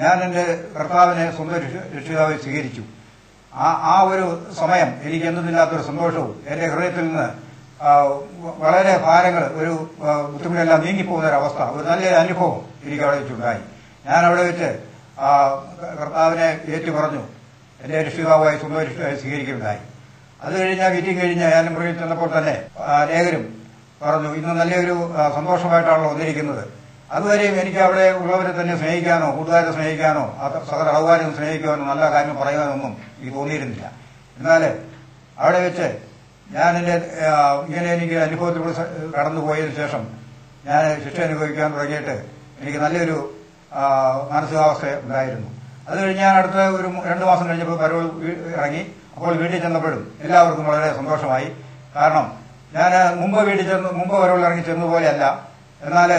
ഞാൻ എന്റെ കർത്താവിനെ സ്വന്തം രക്ഷിതാവായി സ്വീകരിച്ചു. ആ ഒരു സമയം എനിക്ക് എന്തെന്നില്ലാത്തൊരു സന്തോഷവും എന്റെ ഹൃദയത്തിൽ നിന്ന് വളരെ ഭാരങ്ങൾ ഒരു ബുദ്ധിമുട്ടെല്ലാം നീങ്ങിപ്പോകുന്ന ഒരവസ്ഥ, ഒരു നല്ലൊരു അനുഭവം എനിക്ക് അവിടെ വെച്ചുണ്ടായി. ഞാൻ അവിടെ വെച്ച് കർത്താവിനെ ഏറ്റു പറഞ്ഞു എന്റെ രക്ഷിതാവായി സ്വന്തം രക്ഷിതാവായി സ്വീകരിക്കുകയുണ്ടായി. അത് കഴിഞ്ഞ് മീറ്റിംഗ് കഴിഞ്ഞ് ഞാൻ മുറിയിൽ ചെന്നപ്പോൾ തന്നെ ലേഖരും പറഞ്ഞു, ഇന്ന് നല്ലൊരു സന്തോഷമായിട്ടാണല്ലോ വന്നിരിക്കുന്നത്. അതുവരെയും എനിക്ക് അവിടെ ഉള്ളവരെ തന്നെ സ്നേഹിക്കാനോ കൂട്ടുകാരെ സ്നേഹിക്കാനോ സഹോദരന്മാരെ സ്നേഹിക്കാനോ നല്ല കാര്യം പറയാനൊന്നും എനിക്ക് തോന്നിയിരുന്നില്ല. എന്നാൽ അവിടെ വെച്ച് ഞാൻ എന്റെ ഇങ്ങനെ എനിക്ക് അനുഭവത്തിലൂടെ കടന്നുപോയതിനു ശേഷം ഞാൻ ശിക്ഷ അനുഭവിക്കാൻ തുടങ്ങിയിട്ട് എനിക്ക് നല്ലൊരു മാനസികാവസ്ഥ ഉണ്ടായിരുന്നു. അത് കഴിഞ്ഞ് ഞാൻ അടുത്ത ഒരു 2 മാസം കഴിഞ്ഞപ്പോൾ പരോൾ ഇറങ്ങി. അപ്പോൾ വീട്ടിൽ ചെന്നപ്പോഴും എല്ലാവർക്കും വളരെ സന്തോഷമായി. കാരണം ഞാൻ മുമ്പ് പരോൾ ഇറങ്ങി ചെന്നതുപോലെയല്ല. എന്നാൽ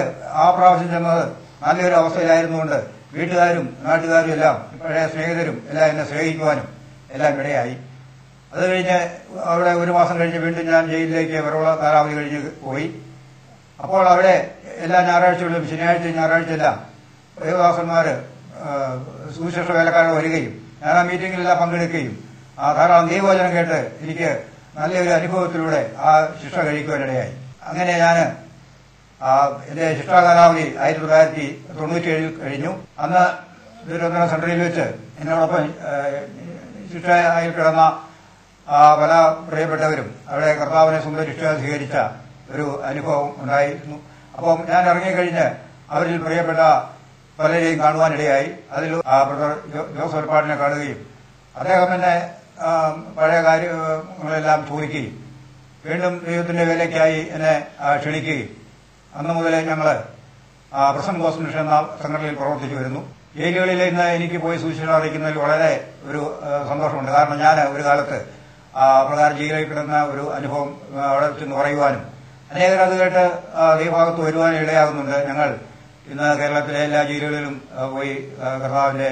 ആ പ്രാവശ്യം ചെന്നത് നല്ലൊരു അവസ്ഥയിലായിരുന്നുകൊണ്ട് വീട്ടുകാരും നാട്ടുകാരും എല്ലാം പഴയ സ്നേഹിതരും എല്ലാം എന്നെ സ്നേഹിക്കുവാനും എല്ലാം ഇടയായി. അത് കഴിഞ്ഞ് അവിടെ 1 മാസം കഴിഞ്ഞ് വീണ്ടും ഞാൻ ജയിലിലേക്ക് പരോള കാലാവധി കഴിഞ്ഞ് പോയി. അപ്പോൾ അവിടെ എല്ലാ ഞായറാഴ്ചകളിലും ശനിയാഴ്ച ഞായറാഴ്ച എല്ലാം ദേവദാസന്മാര് സുവിശേഷ വേലക്കാരൻ വരികയും ഞാൻ ആ മീറ്റിംഗിലെല്ലാം പങ്കെടുക്കുകയും ധാരാളം ദൈവവചനം കേട്ട് എനിക്ക് നല്ലൊരു അനുഭവത്തിലൂടെ ആ ശിക്ഷ കഴിക്കുവാനിടയായി. അങ്ങനെ ഞാൻ എന്റെ ശിക്ഷാകാലാവധി 1997 കഴിഞ്ഞു. അന്ന് തിരുവനന്തപുരം സെൻട്രലിൽ വെച്ച് എന്നോടൊപ്പം ശിക്ഷയിൽ കിടന്ന പല പ്രിയപ്പെട്ടവരും അവിടെ കർത്താവിനെ സ്വന്തം ശിക്ഷ സ്വീകരിച്ച ഒരു അനുഭവം ഉണ്ടായിരുന്നു. അപ്പം ഞാൻ ഇറങ്ങിക്കഴിഞ്ഞ് അവരിൽ പ്രിയപ്പെട്ട പലരെയും കാണുവാനിടയായി. അതിൽ ബ്രദർ ജോസഫ് പാടിനെ കാണുകയും അദ്ദേഹം തന്നെ പഴയ കാര്യങ്ങളെല്ലാം ചോദിക്കുകയും വീണ്ടും ദൈവത്തിന്റെ വേലയ്ക്കായി എന്നെ ക്ഷണിക്കുകയും അന്ന് മുതലേ ഞങ്ങള് പ്രസന്റ് ഗോസ്പൽ മിഷൻ എന്ന സംഘടനയിൽ പ്രവർത്തിച്ചു വരുന്നു. ജയിലുകളിൽ ഇന്ന് എനിക്ക് പോയി സുവിശേഷം അറിയിക്കുന്നതിൽ വളരെ ഒരു സന്തോഷമുണ്ട്. കാരണം ഞാൻ ഒരു കാലത്ത് പ്രകാരം ജയിലിൽ കിടന്ന ഒരു അനുഭവം അവിടെ ചെന്ന് പറയുവാനും അനേകർ അത് കേട്ട് ദൈവഭാഗത്ത് വരുവാനും ഇടയാകുന്നുണ്ട്. ഞങ്ങൾ ഇന്ന് കേരളത്തിലെ എല്ലാ ജയിലുകളിലും പോയി കർത്താവിന്റെ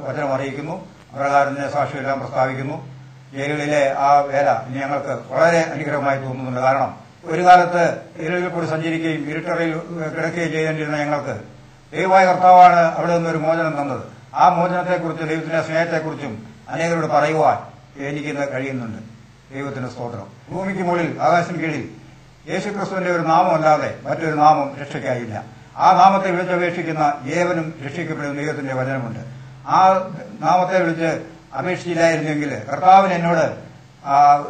വചനം അറിയിക്കുന്നു, പ്രകാരത്തിന്റെ സാക്ഷ്യമെല്ലാം പ്രസ്താവിക്കുന്നു. ജയിലുകളിലെ ആ വേല ഇനി ഞങ്ങൾക്ക് വളരെ അനുഗ്രഹമായി തോന്നുന്നുണ്ട്. കാരണം ഒരു കാലത്ത് ഇരുളിൽ കൂടി സഞ്ചരിക്കുകയും ഇരുട്ടറയിൽ കിടക്കുകയും ചെയ്യേണ്ടിരുന്ന ഞങ്ങൾക്ക് ദൈവമായ കർത്താവാണ് അവിടെ നിന്നൊരു മോചനം തന്നത്. ആ മോചനത്തെക്കുറിച്ചും ദൈവത്തിന്റെ സ്നേഹത്തെക്കുറിച്ചും അനേകരോട് പറയുവാൻ എനിക്കിന്ന് കഴിയുന്നുണ്ട്. ദൈവത്തിന്റെ സ്തോത്രം. ഭൂമിക്ക് മുകളിൽ ആകാശം കീഴിൽ യേശുക്രിസ്തുവിന്റെ ഒരു നാമമല്ലാതെ മറ്റൊരു നാമം രക്ഷയ്ക്കായില്ല. ആ നാമത്തെ വിളിച്ചപേക്ഷിക്കുന്ന ഏവനും രക്ഷിക്കപ്പെടുന്ന ദൈവത്തിന്റെ വചനമുണ്ട്. ആ നാമത്തെ വിളിച്ച് അപേക്ഷിച്ചില്ലായിരുന്നെങ്കിൽ, കർത്താവിന് എന്നോട്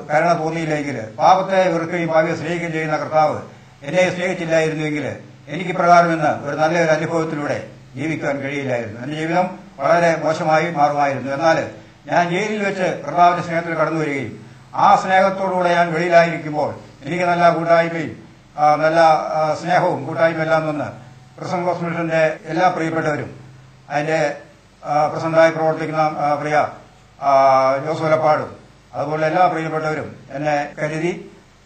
കരുണ തോന്നിയില്ലെങ്കിൽ, പാപത്തെ വെറുക്കുകയും പാപിയെ സ്നേഹിക്കുകയും ചെയ്യുന്ന കർത്താവ് എന്നെ സ്നേഹിച്ചില്ലായിരുന്നുവെങ്കിൽ എനിക്ക് പ്രകാരം ഇന്ന് ഒരു നല്ലൊരു അനുഭവത്തിലൂടെ ജീവിക്കാൻ കഴിയില്ലായിരുന്നു. എന്റെ ജീവിതം വളരെ മോശമായി മാറുമായിരുന്നു. എന്നാൽ ഞാൻ ജയിലിൽ വെച്ച് കർത്താവിന്റെ സ്നേഹത്തിൽ കടന്നു വരികയും ആ സ്നേഹത്തോടുകൂടെ ഞാൻ വെളിയിലായിരിക്കുമ്പോൾ എനിക്ക് നല്ല കൂട്ടായ്മയും നല്ല സ്നേഹവും കൂട്ടായ്മ എല്ലാം നിന്ന് പ്രസന്റ് ഗോസ്പൽ മിഷന്റെ എല്ലാ പ്രിയപ്പെട്ടവരും അതിന്റെ പ്രസന്റായി പ്രവർത്തിക്കുന്ന പ്രിയ ജോസഫ് അതുപോലെ എല്ലാ പ്രിയപ്പെട്ടവരും എന്നെ കരുതി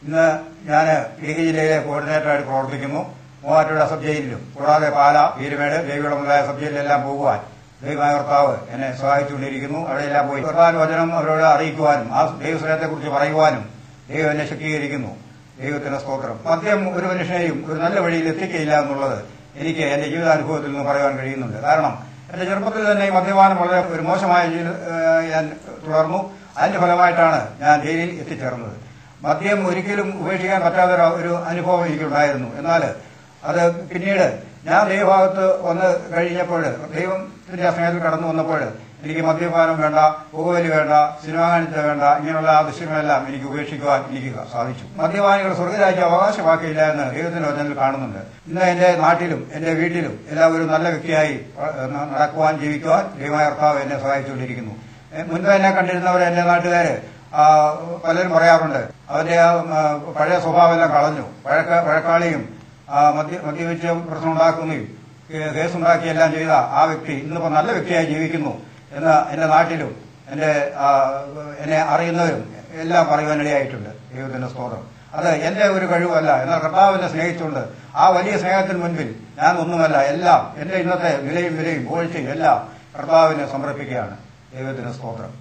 ഇന്ന് ഞാൻ ഇടുക്കി ജില്ലയിലെ കോർഡിനേറ്ററായിട്ട് പ്രവർത്തിക്കുന്നു. മൂവാറ്റുപുഴ സബ് ജയിലിലും കൂടാതെ പാല, പീരുമേട്, ദേവികുളം മുതലായ സബ് ജയിലിലെല്ലാം പോകുവാൻ ദൈവമായ കർത്താവ് എന്നെ സഹായിച്ചുകൊണ്ടിരിക്കുന്നു. അവിടെയെല്ലാം പോയി കർത്താവിന്റെ വചനം അവരോട് അറിയിക്കുവാനും ആ ദൈവസ്നേഹത്തെക്കുറിച്ച് പറയുവാനും ദൈവം എന്നെ ശക്തീകരിക്കുന്നു. ദൈവത്തിന്റെ സ്തോത്രം. മദ്യം ഒരു മനുഷ്യനെയും ഒരു നല്ല വഴിയിൽ എത്തിക്കയില്ല എന്നുള്ളത് എനിക്ക് എന്റെ ജീവിതാനുഭവത്തിൽ നിന്ന് പറയാൻ കഴിയുന്നുണ്ട്. കാരണം എന്റെ ചെറുപ്പത്തിൽ തന്നെ ഈ മദ്യപാനം വളരെ ഒരു മോശമായ ഞാൻ തുടർന്നു. അതിന്റെ ഫലമായിട്ടാണ് ഞാൻ ജയിലിൽ എത്തിച്ചേർന്നത്. മദ്യം ഒരിക്കലും ഉപേക്ഷിക്കാൻ പറ്റാത്ത ഒരു അനുഭവം എനിക്കുണ്ടായിരുന്നു. എന്നാൽ അത് പിന്നീട് ഞാൻ ദൈവഭാഗത്ത് വന്ന് കഴിഞ്ഞപ്പോൾ, ദൈവത്തിന്റെ സ്നേഹത്തിൽ കടന്നു വന്നപ്പോൾ എനിക്ക് മദ്യപാനം വേണ്ട, പുകവലി വേണ്ട, സിനിമ കാണിച്ച വേണ്ട, ഇങ്ങനെയുള്ള ആവശ്യങ്ങളെല്ലാം എനിക്ക് ഉപേക്ഷിക്കുവാൻ എനിക്ക് സാധിച്ചു. മദ്യപാനികൾ സ്വർഗരാജ്യം അവകാശമാക്കിയില്ല എന്ന് ദൈവത്തിന്റെ വചനത്തിൽ കാണുന്നുണ്ട്. ഇന്ന് എന്റെ നാട്ടിലും എന്റെ വീട്ടിലും എല്ലാവരും നല്ല വ്യക്തിയായി നടക്കുവാൻ, ജീവിക്കുവാൻ ദൈവമായ കർത്താവ് എന്നെ സഹായിച്ചുകൊണ്ടിരിക്കുന്നു. മുൻപ് എന്നെ കണ്ടിരുന്നവർ, എന്റെ നാട്ടുകാര് പലരും പറയാറുണ്ട്, അവന്റെ പഴയ സ്വഭാവമെല്ലാം കളഞ്ഞു, പഴക്കാളിയും മദ്യപിച്ച് പ്രശ്നം ഉണ്ടാക്കുകയും കേസുണ്ടാക്കിയെല്ലാം ചെയ്ത ആ വ്യക്തി ഇന്നിപ്പോ നല്ല വ്യക്തിയായി ജീവിക്കുന്നു എന്ന് എന്റെ നാട്ടിലും എന്നെ അറിയുന്നവരും എല്ലാം പറയുവാനിടയായിട്ടുണ്ട്. ദൈവത്തിന്റെ സ്തോത്രം. അത് എന്റെ ഒരു കഴിവല്ല, എന്നാൽ കർത്താവിനെ സ്നേഹിച്ചുകൊണ്ട് ആ വലിയ സ്നേഹത്തിന് മുൻപിൽ ഞാൻ ഒന്നുമല്ല, എല്ലാം എന്റെ ഇന്നത്തെ വിലയും പുകഴ്ചയും എല്ലാം കർത്താവിനെ സമർപ്പിക്കുകയാണ്. ദൈവത്തിന്റെ സ്തോത്രം.